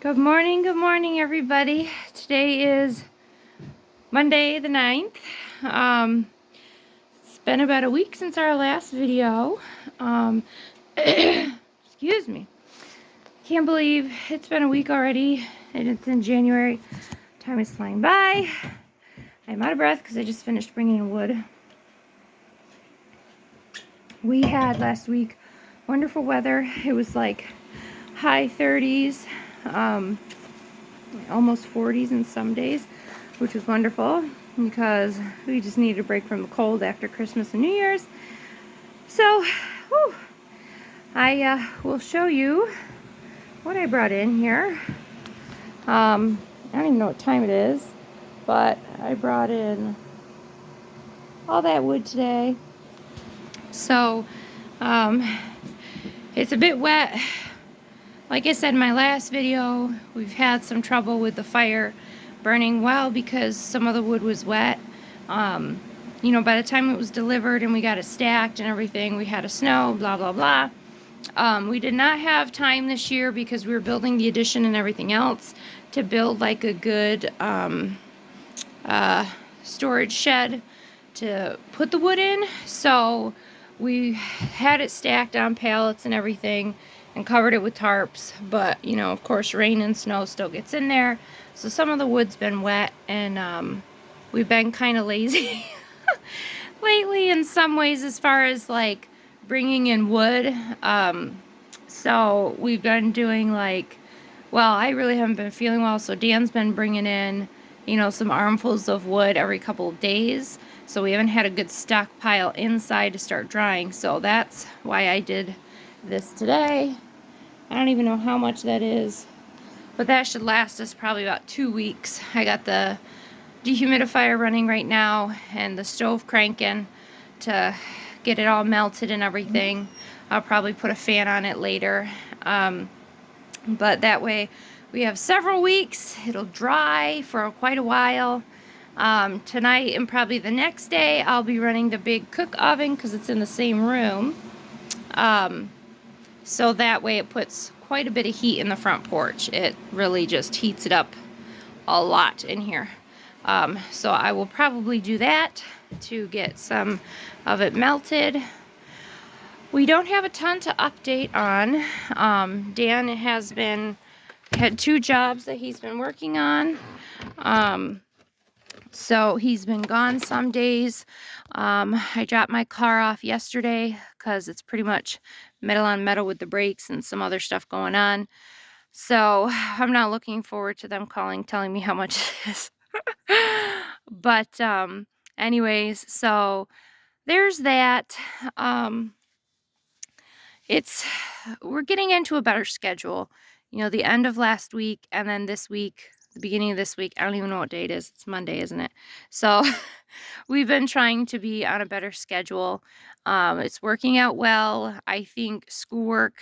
Good morning, everybody. Today is Monday the 9th. It's been about a week since our last video. Excuse me. Can't believe it's been a week already, and it's in January. Time is flying by. I'm out of breath because I just finished bringing in wood. We had last week wonderful weather. It was like high 30s, almost 40s in some days, which was wonderful because we just needed a break from the cold after Christmas and New Year's. So, I will show you what I brought in here. I don't even know what time it is, but I brought in all that wood today. So, it's a bit wet. Like I said in my last video, we've had some trouble with the fire burning well because some of the wood was wet. By the time it was delivered and we got it stacked and everything, we had a snow, blah, blah, blah. We did not have time this year because we were building the addition and everything else to build like a good storage shed to put the wood in. So we had it stacked on pallets and everything and covered it with tarps, but of course rain and snow still gets in there, so some of the wood's been wet, and we've been kind of lazy lately in some ways as far as like bringing in wood. So we've been doing I really haven't been feeling well, so Dan's been bringing in some armfuls of wood every couple of days, so we haven't had a good stockpile inside to start drying. So that's why I did this today. I don't even know how much that is, but that should last us probably about 2 weeks. I got the dehumidifier running right now and the stove cranking to get it all melted and everything. I'll probably put a fan on it later, but that way we have several weeks. It'll dry for quite a while. Tonight and probably the next day I'll be running the big cook oven because it's in the same room. So that way it puts quite a bit of heat in the front porch. It really just heats it up a lot in here. So I will probably do that to get some of it melted. We don't have a ton to update on. Dan had 2 jobs that he's been working on. So he's been gone some days. I dropped my car off yesterday because it's pretty much metal on metal with the brakes and some other stuff going on. So I'm not looking forward to them telling me how much it is. But anyways, so there's that. We're getting into a better schedule. The end of last week and then this week, the beginning of this week, I don't even know what day it is. It's Monday, isn't it? So we've been trying to be on a better schedule. It's working out well. I think schoolwork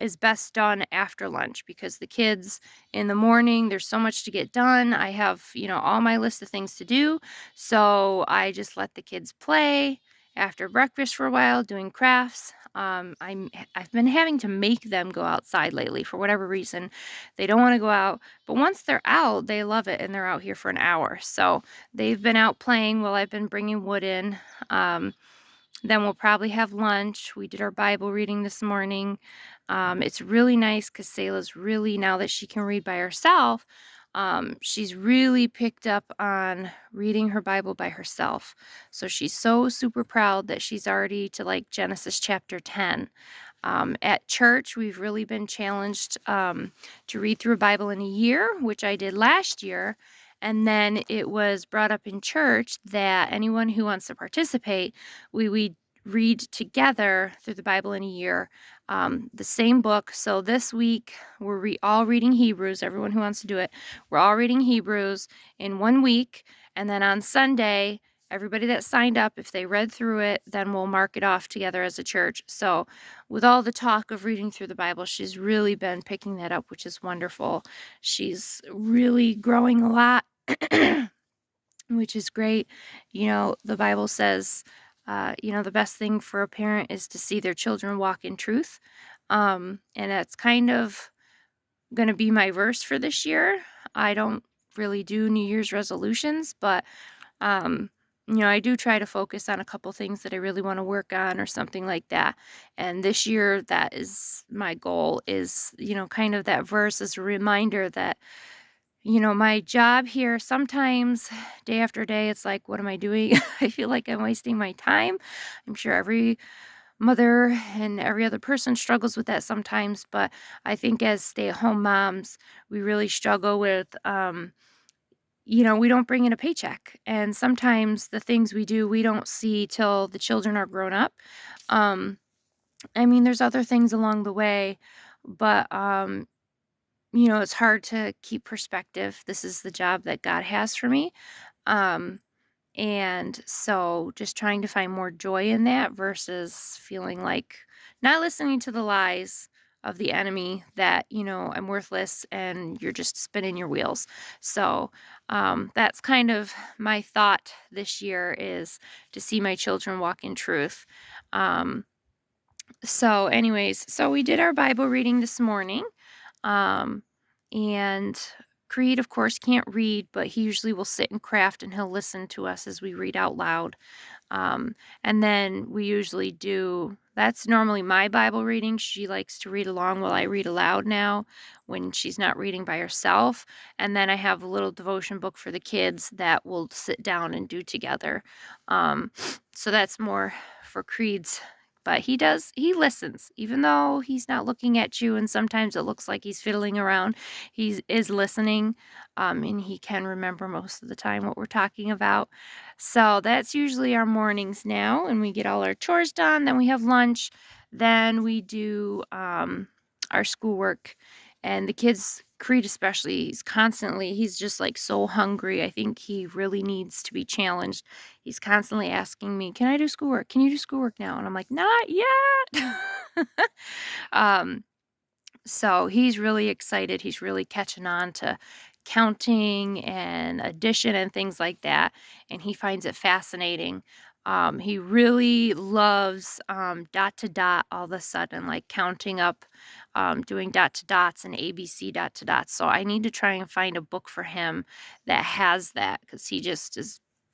is best done after lunch because the kids in the morning, there's so much to get done. I have, all my list of things to do. So I just let the kids play after breakfast for a while doing crafts. I've been having to make them go outside lately for whatever reason. They don't want to go out, but once they're out, they love it, and they're out here for an hour. So they've been out playing while I've been bringing wood in. Then we'll probably have lunch. We did our Bible reading this morning. It's really nice because Selah's really, now that she can read by herself, she's really picked up on reading her Bible by herself. So she's so super proud that she's already to Genesis chapter 10. At church, we've really been challenged to read through a Bible in a year, which I did last year. And then it was brought up in church that anyone who wants to participate, we read together through the Bible in a year, the same book. So this week, we're all reading Hebrews. Everyone who wants to do it, we're all reading Hebrews in 1 week. And then on Sunday, everybody that signed up, if they read through it, then we'll mark it off together as a church. So with all the talk of reading through the Bible, she's really been picking that up, which is wonderful. She's really growing a lot, which is great. The Bible says, the best thing for a parent is to see their children walk in truth. And that's kind of gonna be my verse for this year. I don't really do New Year's resolutions, but um, I do try to focus on a couple things that I really want to work on or something like that. And this year, that is my goal is, kind of that verse is a reminder that, my job here sometimes day after day, it's like, what am I doing? I feel like I'm wasting my time. I'm sure every mother and every other person struggles with that sometimes, but I think as stay at home moms, we really struggle with, we don't bring in a paycheck. And sometimes the things we do, we don't see till the children are grown up. Um, I mean, there's other things along the way, but, it's hard to keep perspective. This is the job that God has for me. Um, and so just trying to find more joy in that versus feeling like not listening to the lies of the enemy that, I'm worthless and you're just spinning your wheels. So that's kind of my thought this year is to see my children walk in truth. Um, so we did our Bible reading this morning. Um, and Creed, of course, can't read, but he usually will sit and craft and he'll listen to us as we read out loud. And then we usually do that's normally my Bible reading. She likes to read along while I read aloud now when she's not reading by herself. And then I have a little devotion book for the kids that we'll sit down and do together. Um, so that's more for Creed's. But he listens, even though he's not looking at you, and sometimes it looks like he's fiddling around. He is listening, and he can remember most of the time what we're talking about. So that's usually our mornings now, and we get all our chores done. Then we have lunch. Then we do our schoolwork, and the kids, Creed especially, he's just like so hungry. I think he really needs to be challenged. He's constantly asking me, "Can I do schoolwork? Can you do schoolwork now?" And I'm like, "Not yet." um, so he's really excited. He's really catching on to counting and addition and things like that. And he finds it fascinating. He really loves dot to dot all of a sudden, like counting up, doing dot to dots and ABC dot to dots. So I need to try and find a book for him that has that because he just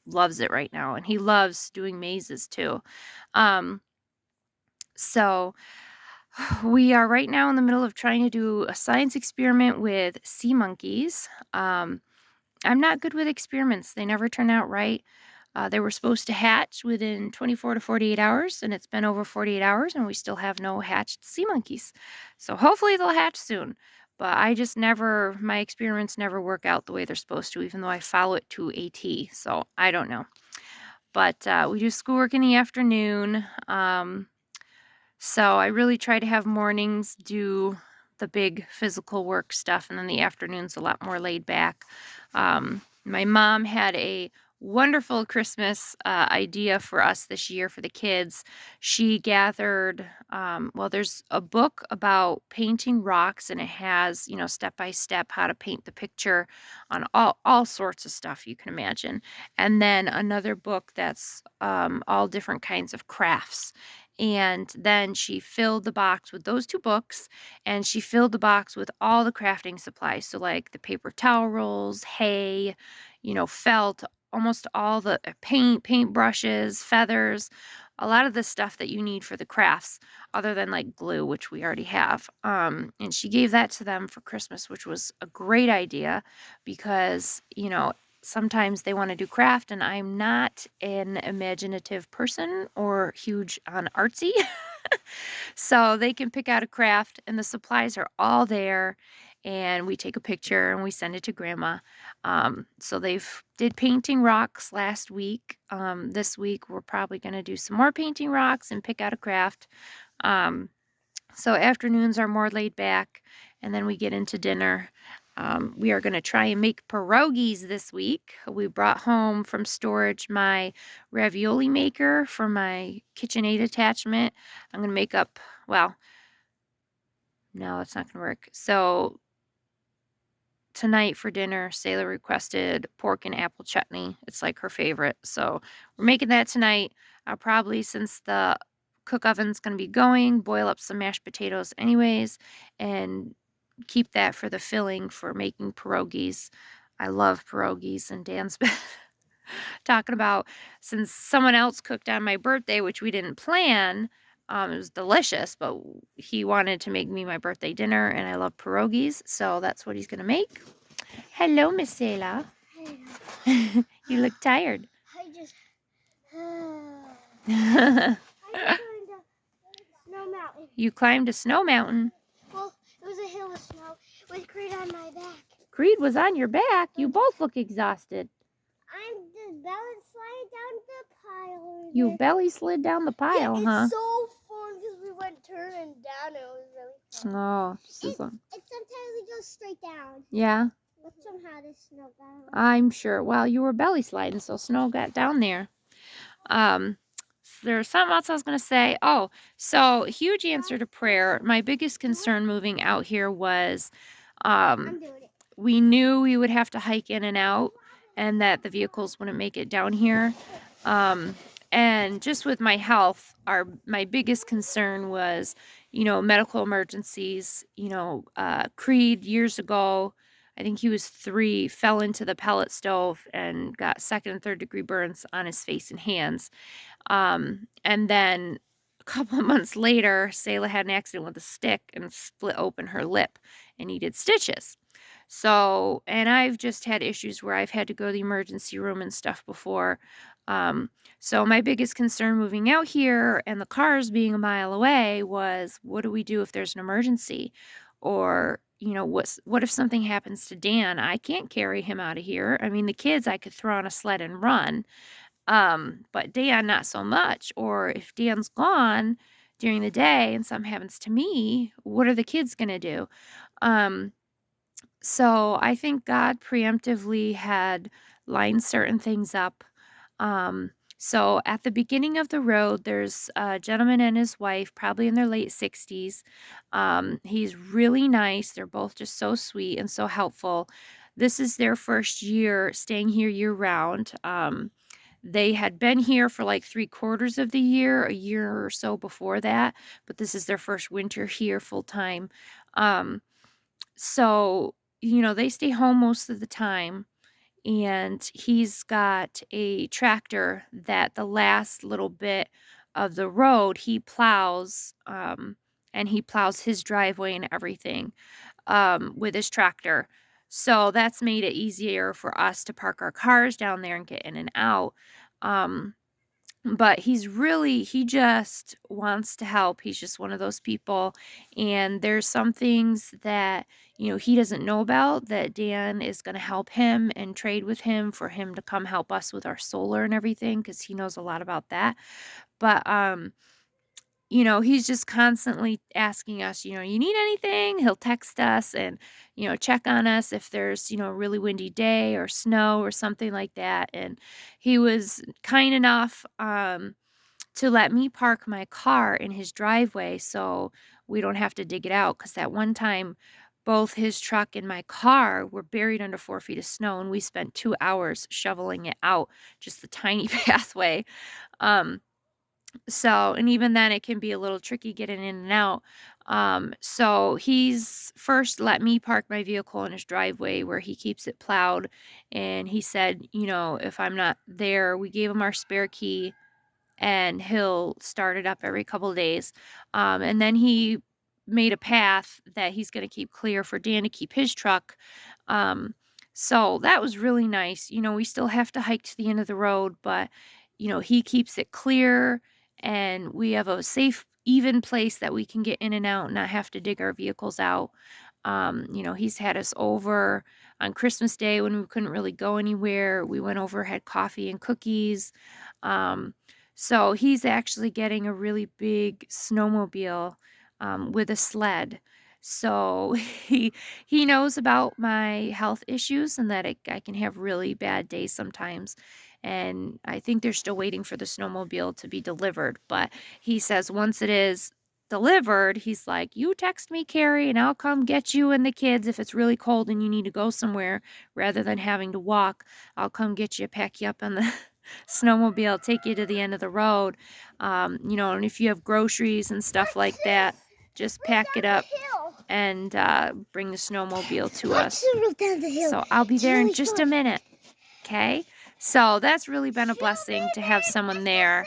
loves it right now. And he loves doing mazes too. Um, so we are right now in the middle of trying to do a science experiment with sea monkeys. I'm not good with experiments, they never turn out right. They were supposed to hatch within 24 to 48 hours, and it's been over 48 hours, and we still have no hatched sea monkeys. So hopefully they'll hatch soon. But my experiments never work out the way they're supposed to, even though I follow it to a T. So I don't know. But we do schoolwork in the afternoon. So I really try to have mornings do the big physical work stuff, and then the afternoons a lot more laid back. My mom had a wonderful Christmas idea for us this year for the kids. She gathered, there's a book about painting rocks, and it has, step by step how to paint the picture on all sorts of stuff you can imagine. And then another book that's all different kinds of crafts. And then she filled the box with those 2 books, and she filled the box with all the crafting supplies. So, like, the paper towel rolls, hay, felt, almost all the paint brushes, feathers, a lot of the stuff that you need for the crafts other than, like, glue, which we already have. And she gave that to them for Christmas, which was a great idea because, sometimes they want to do craft, and I'm not an imaginative person or huge on artsy. So they can pick out a craft, and the supplies are all there. And we take a picture and we send it to grandma. So they've did painting rocks last week. This week we're probably going to do some more painting rocks and pick out a craft. Um, so afternoons are more laid back, and then we get into dinner. We are going to try and make pierogies this week. We brought home from storage my ravioli maker for my KitchenAid attachment. I'm going to make up, well, no, that's not going to work. So tonight for dinner, Sailor requested pork and apple chutney. It's like her favorite. So we're making that tonight. I'll probably, since the cook oven's going to be going, boil up some mashed potatoes anyways, and keep that for the filling for making pierogies. I love pierogies, and Dan's been talking about, since someone else cooked on my birthday, which we didn't plan. It was delicious, but he wanted to make me my birthday dinner, and I love pierogies, so that's what he's gonna make. Hello, Miss Selah. You look tired. I just. I climbed a snow mountain. You climbed a snow mountain. Well, it was a hill of snow with Creed on my back. Creed was on your back. You both look exhausted. I'm just belly sliding down the pile. You belly slid down the pile, it's huh? so fun because we went turning down. It was really fun. Oh, Sometimes it goes straight down. yeah. But somehow the snow got on. I'm sure. Well, you were belly sliding, so snow got down there. There's something else I was going to say. Oh, so huge answer to prayer. My biggest concern moving out here was I'm doing it. we knew we would have to hike in and out and that the vehicles wouldn't make it down here. And just with my health, my biggest concern was, medical emergencies. Creed years ago, I think he was 3, fell into the pellet stove and got 2nd and 3rd degree burns on his face and hands. And then a couple of months later, Selah had an accident with a stick and split open her lip and needed stitches. So, and I've just had issues where I've had to go to the emergency room and stuff before. So my biggest concern moving out here and the cars being a mile away was, what do we do if there's an emergency? Or, what if something happens to Dan? I can't carry him out of here. I mean, the kids I could throw on a sled and run. But Dan, not so much. Or if Dan's gone during the day and something happens to me, what are the kids going to do? So I think God preemptively had lined certain things up. So at the beginning of the road, there's a gentleman and his wife, probably in their late 60s. He's really nice. They're both just so sweet and so helpful. This is their first year staying here year round. They had been here for like 3/4 of the year, a year or so before that, but this is their first winter here full time. So, they stay home most of the time, and he's got a tractor that the last little bit of the road he plows, and he plows his driveway and everything, with his tractor. So that's made it easier for us to park our cars down there and get in and out. Um, but he just wants to help. He's just one of those people. And there's some things that, he doesn't know about that Dan is going to help him and trade with him for him to come help us with our solar and everything, because he knows a lot about that. But, he's just constantly asking us, you need anything? He'll text us and, check on us if there's, a really windy day or snow or something like that. And he was kind enough to let me park my car in his driveway so we don't have to dig it out. Because that one time, both his truck and my car were buried under 4 feet of snow, and we spent 2 hours shoveling it out, just the tiny pathway. Um, so, and even then, it can be a little tricky getting in and out. So he's first let me park my vehicle in his driveway where he keeps it plowed. And he said, if I'm not there, we gave him our spare key and he'll start it up every couple of days. And then he made a path that he's going to keep clear for Dan to keep his truck. So that was really nice. We still have to hike to the end of the road, but he keeps it clear, and we have a safe, even place that we can get in and out and not have to dig our vehicles out. He's had us over on Christmas Day when we couldn't really go anywhere. We went over, had coffee and cookies. So he's actually getting a really big snowmobile, with a sled. So he knows about my health issues and that I can have really bad days sometimes. And I think they're still waiting for the snowmobile to be delivered. But he says once it is delivered, he's like, "You text me, Carrie, and I'll come get you and the kids if it's really cold and you need to go somewhere rather than having to walk. I'll come get you, pack you up on the snowmobile, take you to the end of the road. And if you have groceries and stuff like that, just pack it up." and bring the snowmobile to us. Down the hill. So I'll be It's there in really just a fun. minute. Okay, so that's really been a blessing to have someone there.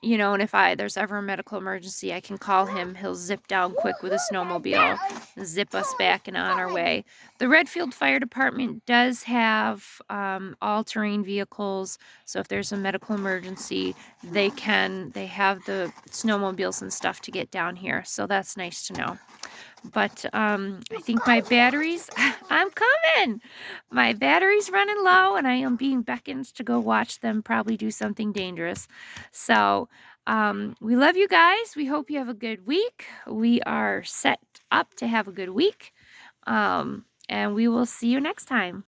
You know, and if there's ever a medical emergency, I can call him. He'll zip down quick with a snowmobile, zip us back and on our way. The Redfield Fire Department does have all-terrain vehicles, so if there's a medical emergency, they have the snowmobiles and stuff to get down here, so that's nice to know. But I think my batteries, I'm coming. My battery's running low, and I am being beckoned to go watch them probably do something dangerous. So we love you guys. We hope you have a good week. We are set up to have a good week. And we will see you next time.